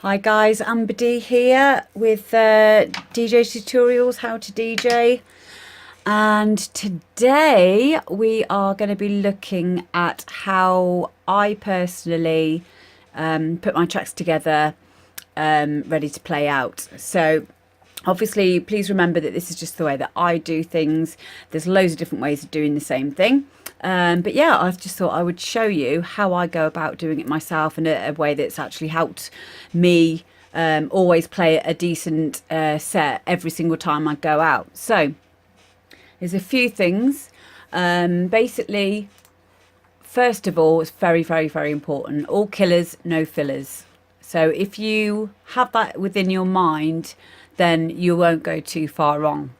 Hi guys, Amber D here with DJ Tutorials, How to DJ. And today we are going to be looking at how I personally put my tracks together ready to play out. So obviously, please remember that this is just the way that I do things. There's loads of different ways of doing the same thing. But yeah, I've just thought I would show you how I go about doing it myself in a way that's actually helped me always play a decent set every single time I go out. So there's a few things. Basically, first of all, it's very, very, very important. All killers, no fillers. So if you have that within your mind, then you won't go too far wrong.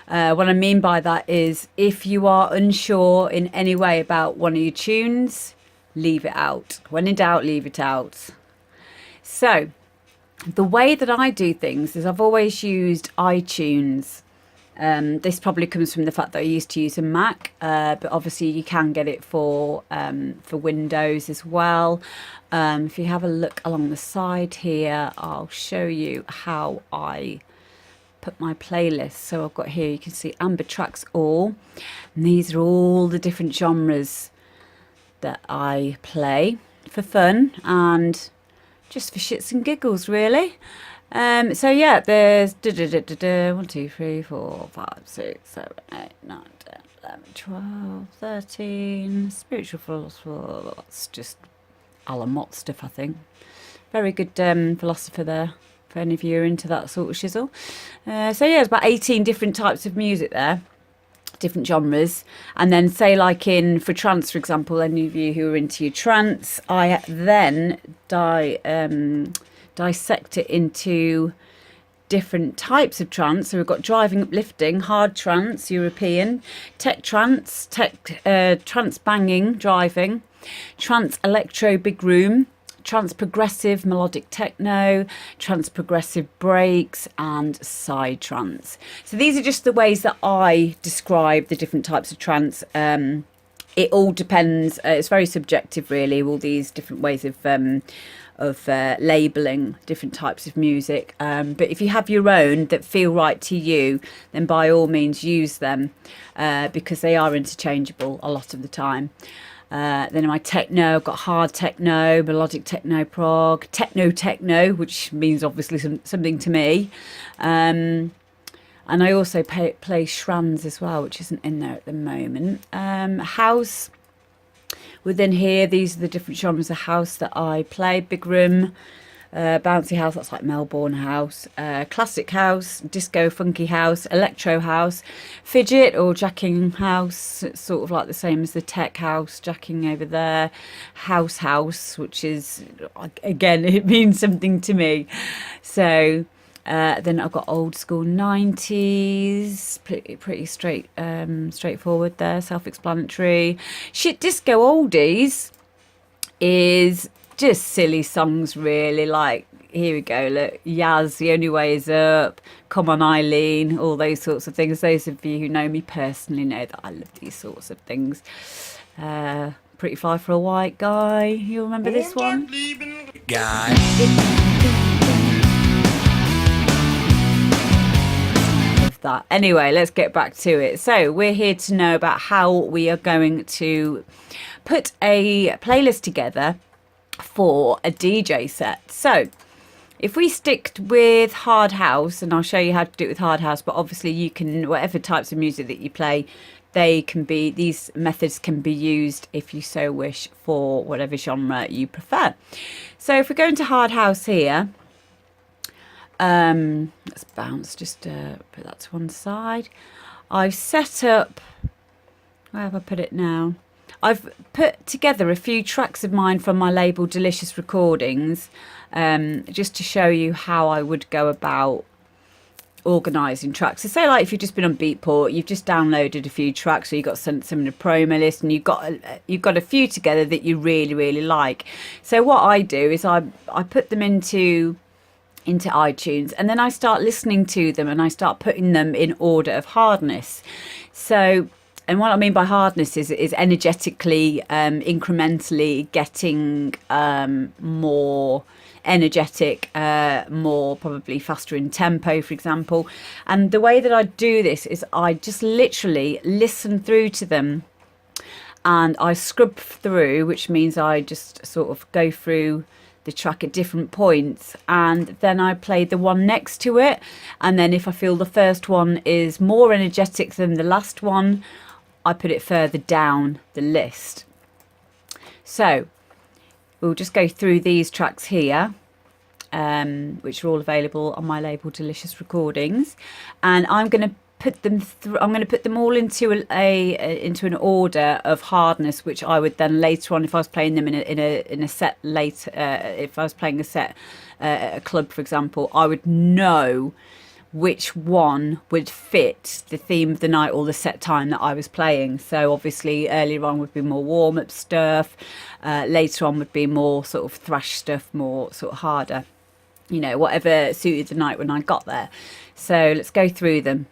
What I mean by that is if you are unsure in any way about one of your tunes, leave it out. When in doubt, leave it out. So the way that I do things is I've always used iTunes. This probably comes from the fact that I used to use a Mac, but obviously you can get it for Windows as well. If you have a look along the side here, I'll show you how I put my playlist. So I've got here, you can see Amber Tracks All, and these are all the different genres that I play for fun and just for shits and giggles, really. So yeah, there's 1, 2, 3, 4, 5, 6, 7, 8, 9, 10, 11, 12, 13. Spiritual philosopher. That's just Alan Mott stuff, I think. Very good philosopher there, for any of you who are into that sort of shizzle. So yeah, there's about 18 different types of music there, different genres. And then say like for trance, for example, any of you who are into your trance, I then dissect it into different types of trance. So we've got driving, uplifting, hard trance, European, tech trance, trance banging, driving, trance electro, big room, trance progressive, melodic techno, trance progressive breaks, and side trance. So these are just the ways that I describe the different types of trance. It all depends. It's very subjective, really. All these different ways of labelling different types of music. But if you have your own that feel right to you, then by all means use them because they are interchangeable a lot of the time. Then in my techno, I've got hard techno, melodic techno, prog, techno, which means obviously something to me. And I also play Shrans as well, which isn't in there at the moment. House. Within here, these are the different genres of house that I play. Big room, bouncy house, that's like Melbourne house, classic house, disco funky house, electro house, fidget or jacking house. It's sort of like the same as the tech house, jacking over there. House, which is, again, it means something to me. So then I've got old school 90s, pretty straightforward there, self-explanatory. Shit disco oldies is just silly songs, really. Like, here we go, look, Yaz, The Only Way Is Up, Come On Eileen, all those sorts of things. Those of you who know me personally know that I love these sorts of things. Pretty Fly for a White Guy, you remember this one? Guy. That. Anyway, let's get back to it. So we're here to know about how we are going to put a playlist together for a DJ set. So if we stick with hard house, and I'll show you how to do it with hard house, but obviously you can, whatever types of music that you play, these methods can be used if you so wish for whatever genre you prefer. So if we go into hard house here, let's bounce, just put that to one side. I've set up, where have I put it now? I've put together a few tracks of mine from my label Delicious Recordings, just to show you how I would go about organising tracks. So say like if you've just been on Beatport, you've just downloaded a few tracks, or you've got some in a promo list, and you've got a few together that you really, really like. So what I do is I put them into iTunes, and then I start listening to them, and I start putting them in order of hardness. So and what I mean by hardness is energetically, incrementally getting more energetic, more probably faster in tempo, for example. And the way that I do this is I just literally listen through to them, and I scrub through, which means I just sort of go through the track at different points, and then I play the one next to it. And then if I feel the first one is more energetic than the last one, I put it further down the list. So we'll just go through these tracks here, which are all available on my label Delicious Recordings, and I'm going to put them through. I'm going to put them all into into an order of hardness, which I would then later on, if I was playing them in a set later, if I was playing a set at a club, for example, I would know which one would fit the theme of the night or the set time that I was playing. So obviously earlier on would be more warm-up stuff, later on would be more sort of thrash stuff, more sort of harder, you know, whatever suited the night when I got there. So let's go through them.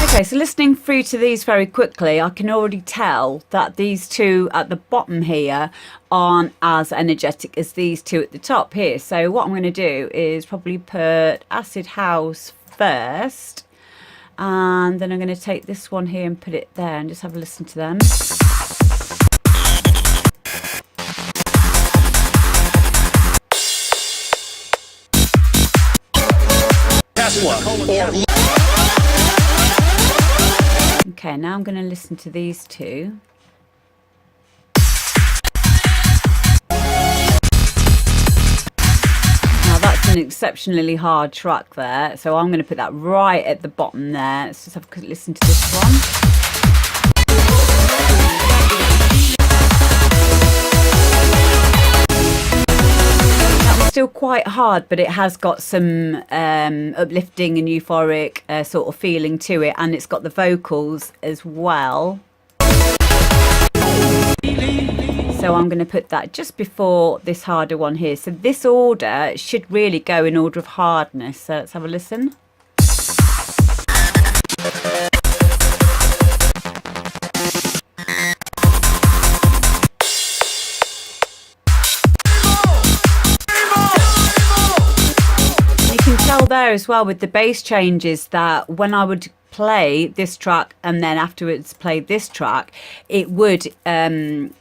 Okay, so listening through to these very quickly, I can already tell that these two at the bottom here aren't as energetic as these two at the top here. So what I'm going to do is probably put Acid House first, and then I'm going to take this one here and put it there and just have a listen to them. Tesla. Okay, now I'm going to listen to these two. Now that's an exceptionally hard track there, so I'm going to put that right at the bottom there. Let's just have a quick listen to this one. Still quite hard, but it has got some uplifting and euphoric sort of feeling to it, and it's got the vocals as well. So I'm going to put that just before this harder one here. So this order should really go in order of hardness. So let's have a listen. There as well with the bass changes, that when I would play this track and then afterwards play this track, it would carry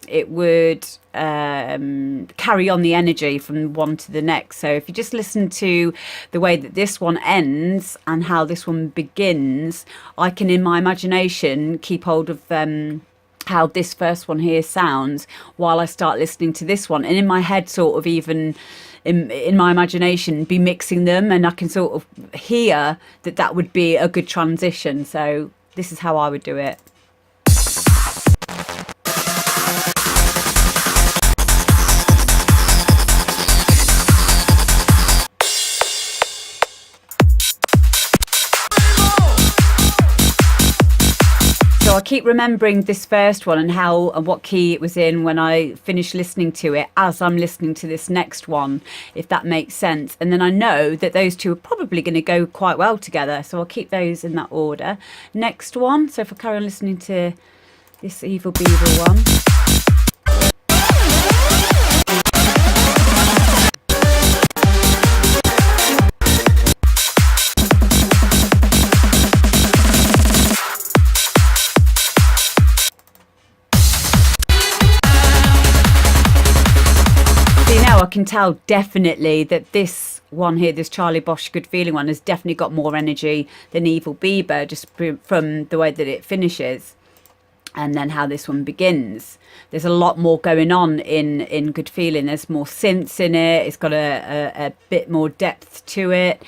on the energy from one to the next. So if you just listen to the way that this one ends and how this one begins, I can in my imagination keep hold of how this first one here sounds while I start listening to this one, and in my head sort of even in my imagination be mixing them, and I can sort of hear that would be a good transition. So this is how I would do it. I keep remembering this first one and how and what key it was in when I finish listening to it as I'm listening to this next one, if that makes sense. And then I know that those two are probably going to go quite well together, so I'll keep those in that order. Next one, so if I carry on listening to this Evil Beaver one. I can tell definitely that this one here, this Charlie Bosch Good Feeling one, has definitely got more energy than Evil Bieber, just from the way that it finishes. and then how this one begins. There's a lot more going on in Good Feeling. There's more synths in it. It's got a bit more depth to it.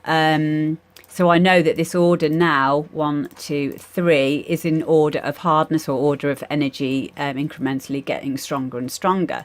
So I know that this order now, 1, 2, 3, is in order of hardness or order of energy, incrementally getting stronger and stronger.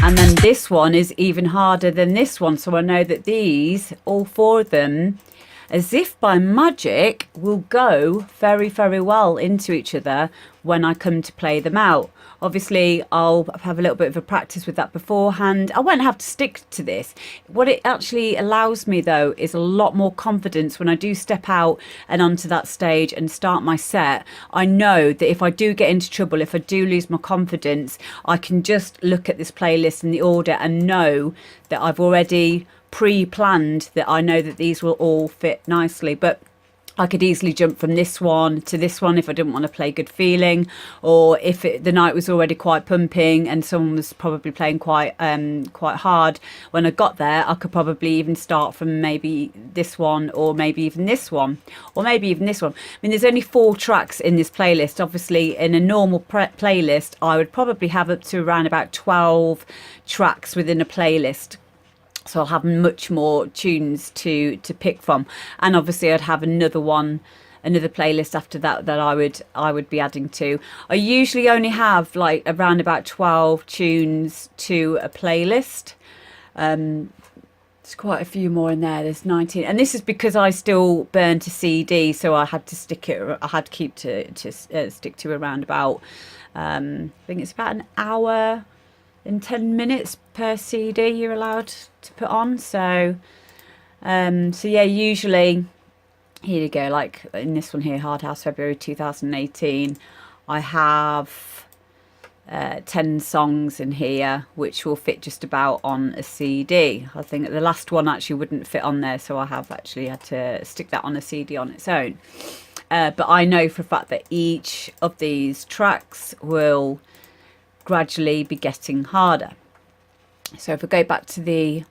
And then this one is even harder than this one. So I know that these, all 4 of them, as if by magic, will go very, very well into each other when I come to play them out. Obviously, I'll have a little bit of a practice with that beforehand. I won't have to stick to this. What it actually allows me, though, is a lot more confidence when I do step out and onto that stage and start my set. I know that if I do get into trouble, if I do lose my confidence, I can just look at this playlist in the order and know that I've already pre-planned that I know that these will all fit nicely. But I could easily jump from this one to this one if I didn't want to play Good Feeling, or if the night was already quite pumping and someone was probably playing quite hard when I got there. I could probably even start from maybe this one, or maybe even this one, or maybe even this one. I mean, there's only 4 tracks in this playlist. Obviously, in a normal playlist, I would probably have up to around about 12 tracks within a playlist. So I'll have much more tunes to pick from, and obviously I'd have another playlist after that I would be adding to. I usually only have like around about 12 tunes to a playlist. There's quite a few more in there. There's 19, and this is because I still burn to CD, so I had to stick to around about I think it's about an hour and 10 minutes per CD you're allowed to put on. So yeah, usually, here you go, like in this one here, Hard House February 2018, I have 10 songs in here which will fit just about on a CD. I think the last one actually wouldn't fit on there, so I have actually had to stick that on a CD on its own. But I know for a fact that each of these tracks will gradually be getting harder. So if we go back to this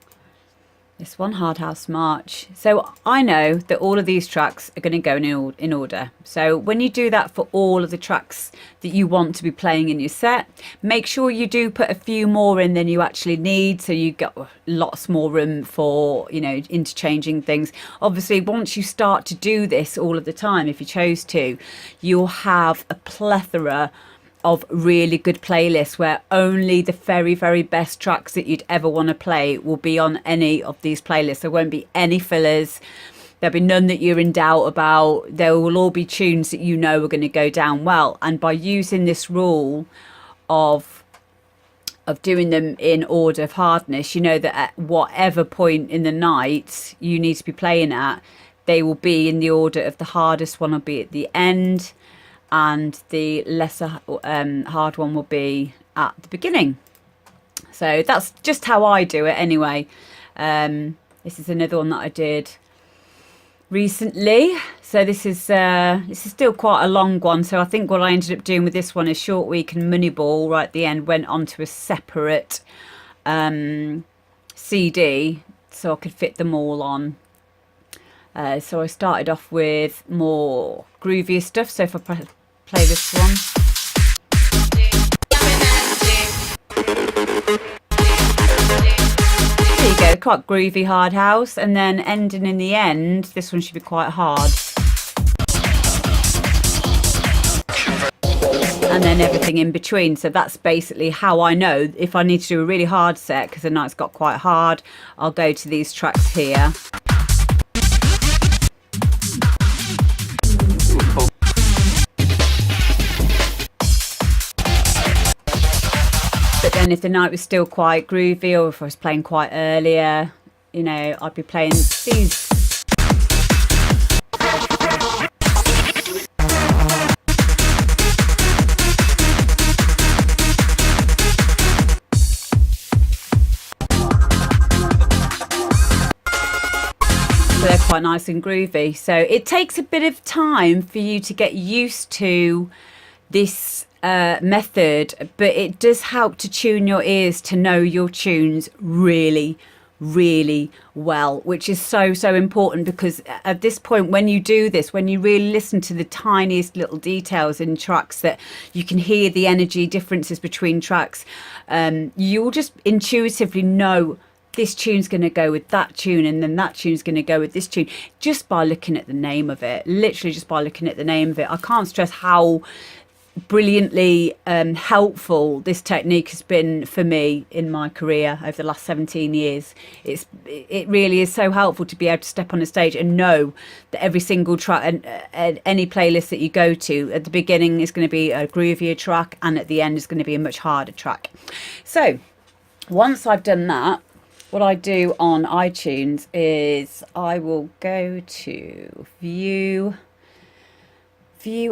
one, Hard House March, so I know that all of these tracks are going to go in order. So when you do that for all of the tracks that you want to be playing in your set, make sure you do put a few more in than you actually need, so you get lots more room for, you know, interchanging things. Obviously, once you start to do this all of the time, if you chose to, you'll have a plethora of really good playlists where only the very, very best tracks that you'd ever want to play will be on any of these playlists. There won't be any fillers. There'll be none that you're in doubt about. There will all be tunes that you know are going to go down well. And by using this rule of doing them in order of hardness, you know that at whatever point in the night you need to be playing at, they will be in the order of the hardest one will be at the end, and the lesser hard one will be at the beginning. So that's just how I do it anyway. This is another one that I did recently. So this is still quite a long one. So I think what I ended up doing with this one is Short Week and Moneyball right at the end went onto a separate CD, so I could fit them all on. So I started off with more groovier stuff. So if I play this one. There you go, quite groovy hard house, and then ending in the end, this one should be quite hard. And then everything in between. So that's basically how I know if I need to do a really hard set, because the night's got quite hard, I'll go to these tracks here. But then if the night was still quite groovy, or if I was playing quite earlier, you know, I'd be playing these. So they're quite nice and groovy. So it takes a bit of time for you to get used to this method, but it does help to tune your ears to know your tunes really well, which is so important, because at this point, when you do this, when you really listen to the tiniest little details in tracks, that you can hear the energy differences between tracks, you'll just intuitively know this tune's going to go with that tune, and then that tune's going to go with this tune, just by looking at the name of it. Literally just by looking at the name of it. I can't stress how brilliantly helpful this technique has been for me in my career over the last 17 years. It really is so helpful to be able to step on a stage and know that every single track and any playlist that you go to, at the beginning is going to be a groovier track, and at the end is going to be a much harder track. So once I've done that, what I do on iTunes is I will go to view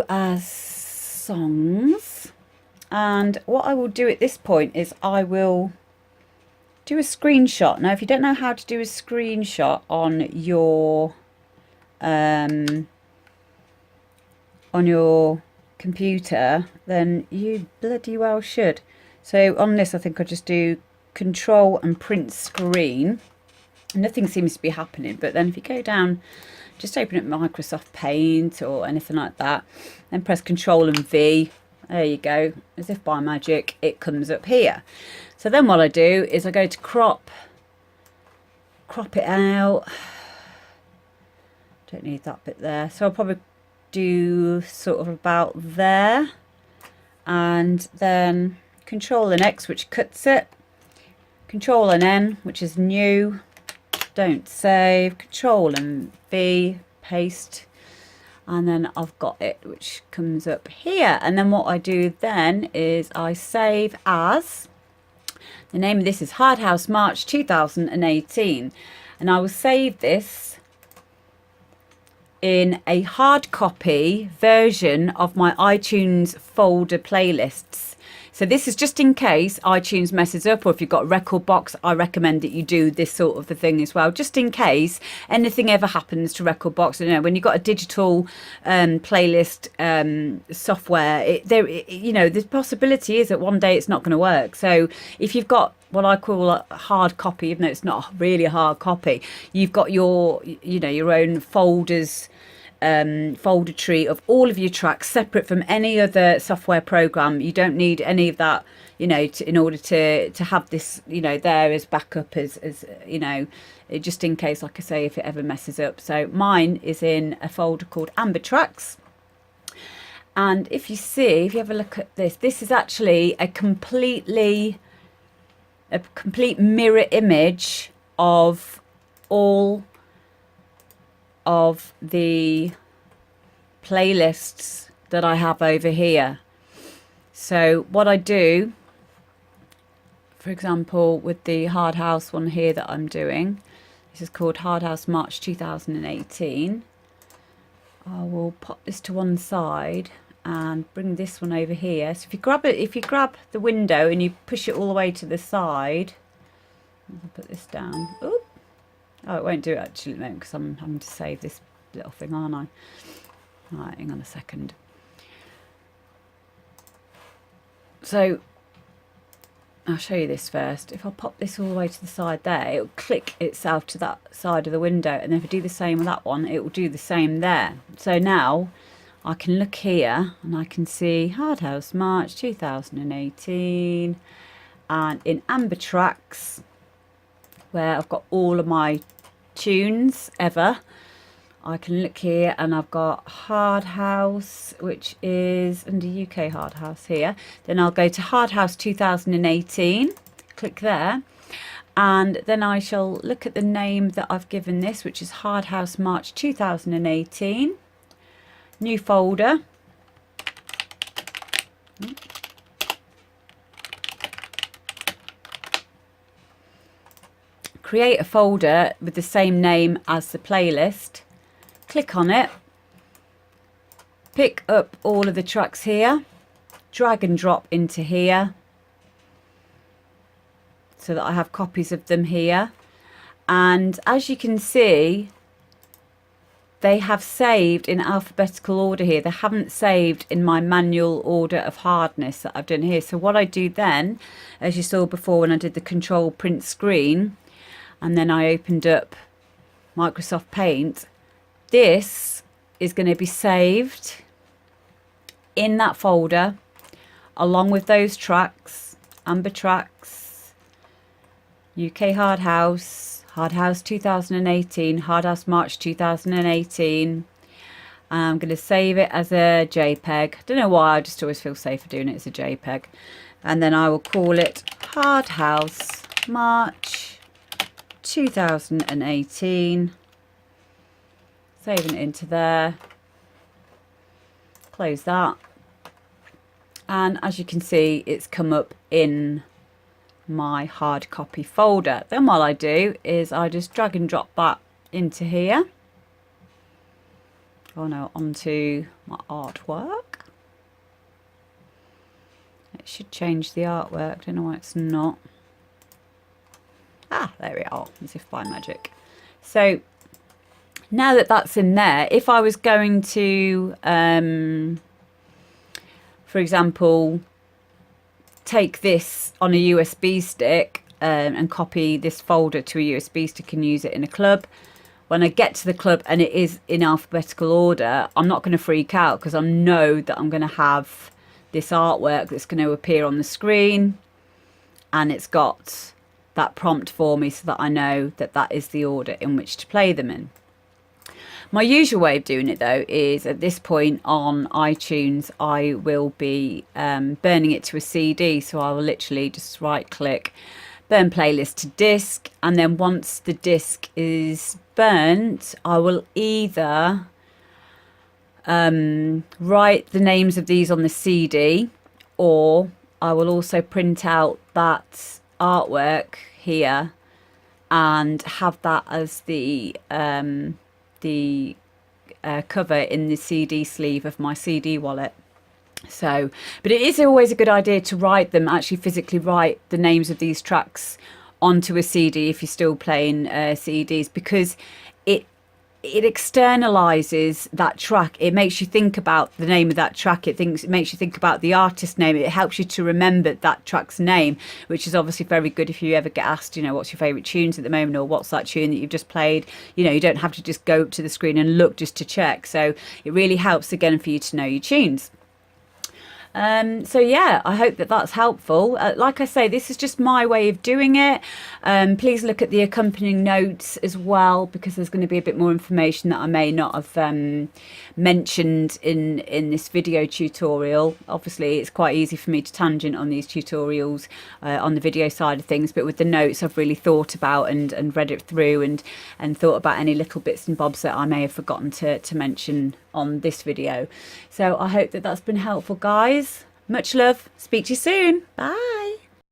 as songs, and what I will do at this point is I will do a screenshot. Now, if you don't know how to do a screenshot on your computer, then you bloody well should. So on this, I think I'll just do Control and print screen. Nothing seems to be happening, but then if you go down, just open up Microsoft Paint or anything like that, then press Control and V. There you go. As if by magic, it comes up here. So then what I do is I go to crop it out. Don't need that bit there. So I'll probably do sort of about there, and then Control and X, which cuts it. Control and N, which is new, don't save. Control and V, paste, and then I've got it, which comes up here. And then what I do then is I save as, the name of this is Hard House March 2018, and I will save this in a hard copy version of my iTunes folder playlists. So this is just in case iTunes messes up, or if you've got Rekordbox, I recommend that you do this sort of the thing as well, just in case anything ever happens to Rekordbox. You know, when you've got a digital playlist software, the possibility is that one day it's not going to work. So if you've got what I call a hard copy, even though it's not really a hard copy, you've got your own folders, folder tree of all of your tracks separate from any other software program. You don't need any of that, in order to have this, there as backup, as just in case, like I say, if it ever messes up. So mine is in a folder called Amber Tracks. And if you have a look at this, this is actually a complete mirror image of all of the playlists that I have over here. So what I do, for example, with the Hard House one here that I'm doing, this is called Hard House March 2018. I will pop this to one side and bring this one over here. So if you grab the window and you push it all the way to the side, I'll put this down. Oop. Oh, it won't do it actually at the moment because I'm having to save this little thing, aren't I? Right, hang on a second. So I'll show you this first. If I pop this all the way to the side there, it'll click itself to that side of the window, and then if I do the same with that one, it will do the same there. So now I can look here and I can see Hard House March 2018, and in Amber Tracks, where I've got all of my tunes ever, I can look here and I've got Hard House, which is under UK Hard House here. Then I'll go to Hard House 2018, click there, and then I shall look at the name that I've given this, which is Hard House March 2018, new folder. Create a folder with the same name as the playlist, click on it, pick up all of the tracks here, drag and drop into here so that I have copies of them here. And as you can see, they have saved in alphabetical order here. They haven't saved in my manual order of hardness that I've done here. So what I do then, as you saw before when I did the control print screen, and then I opened up Microsoft Paint, this is going to be saved in that folder along with those tracks, Amber Tracks, UK Hard House, Hard House 2018, Hard House March 2018. I'm going to save it as a JPEG. I don't know why, I just always feel safer doing it as a JPEG. And then I will call it Hard House March 2018. Saving it into there. Close that. And as you can see, it's come up in my hard copy folder. Then what I do is I just drag and drop that into here. Oh no, onto my artwork. It should change the artwork. I don't know why it's not. Ah, there we are, as if by magic. So now that that's in there, if I was going to, for example, take this on a USB stick and copy this folder to a USB stick and use it in a club, when I get to the club and it is in alphabetical order, I'm not going to freak out because I know that I'm going to have this artwork that's going to appear on the screen, and it's got that prompt for me so that I know that that is the order in which to play them in. My usual way of doing it though is at this point on iTunes I will be burning it to a CD, so I will literally just right click, burn playlist to disk, and then once the disk is burnt I will either write the names of these on the CD, or I will also print out that artwork here and have that as the cover in the CD sleeve of my CD wallet. So, but it is always a good idea to write them, actually physically write the names of these tracks onto a CD if you're still playing CDs, because it externalizes that track. It makes you think about the name of that track. It makes you think about the artist name. It helps you to remember that track's name, which is obviously very good if you ever get asked, you know, what's your favorite tunes at the moment, or what's that tune that you've just played. You know, you don't have to just go up to the screen and look just to check. So it really helps again for you to know your tunes. So yeah, I hope that that's helpful. Like I say, this is just my way of doing it. Please look at the accompanying notes as well, because there's going to be a bit more information that I may not have mentioned in this video tutorial. Obviously it's quite easy for me to tangent on these tutorials on the video side of things, but with the notes I've really thought about and read it through and thought about any little bits and bobs that I may have forgotten to mention on this video. So I hope that that's been helpful, guys. Much love. Speak to you soon. Bye.